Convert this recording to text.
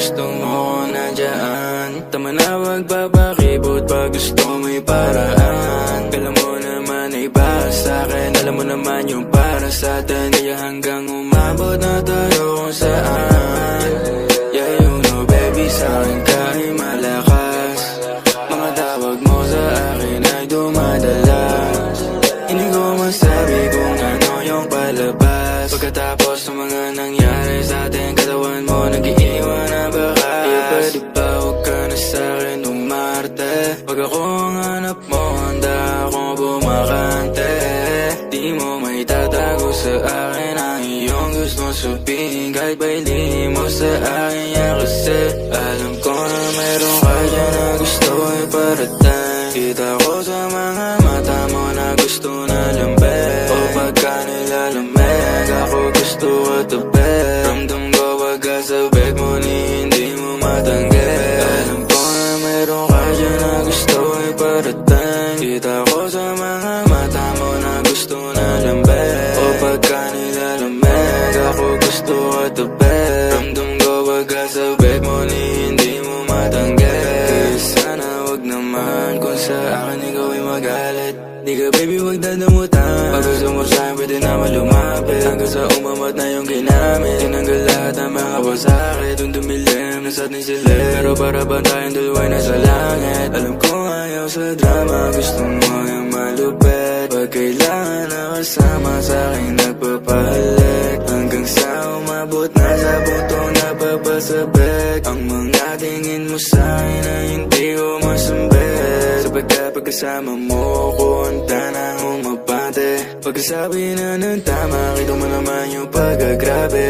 gusto mo nandiyan. Tama na wag babakibot pag gusto mo'y paraan. Alam mo naman ay para sa'kin, alam mo naman yung para sa'tin. Kaya hanggang umabot na tayo kung saan. Yeah, you know baby, sa'kin ka ay malakas. Mga tawag mo sa akin ay dumadalas. Hindi ko masabi kung ano yung palabas. Pagkatapos ng mga nangyari sa atin, katawan mo nag-iiwan na baka. Kaya pwede ba huwag ka na sa'kin umarte? Pag ako ang hanap mo, handa akong bumakante. Di mo may tatago sa akin ang iyong gusto sabihin. Kahit ba hindi mo sa akin yan, kasi alam ko na meron ka dyan na gusto iparating. Kita ko sa mga mata mo na gusto na lambing. O pagka nilalamig, ako gusto ko tabi. Ramdam ko pagka sa beg mo ni hindi mo matanggi. Alam ko na meron ka dyan na gusto iparating. Kita ko sa mga mata mo na gusto na lambing. O pagka nilalamig, ako gusto ko tabi. Ramdam ko pagka sa beg mo ni hindi mo matanggi. Kaya sana wag naman kung sa akin ikaw ay magalit. Di ka baby wag dadamutan. Pag gusto mo sa'kin pwede naman lumapit. Hanggang sa umamat na yung ginamit. Tinanggal lahat ng mga pasakit. Yung dumilim na sa ating silid. Pero para ba tayong dalawa nasa langit? Alam ko ayaw sa drama, gusto mo yung malupit. Pag kailangan na kasama sa'kin nagpapahalik. Hanggang sa umabot na sa puntong napapasabik. Ang mga tingin mo sa'kin na hindi ko masambit. Sapagkat pagkasama mo ko ang tanang umabante. Pagkasabi na ng tama, kita mo naman yung pagkagrabe.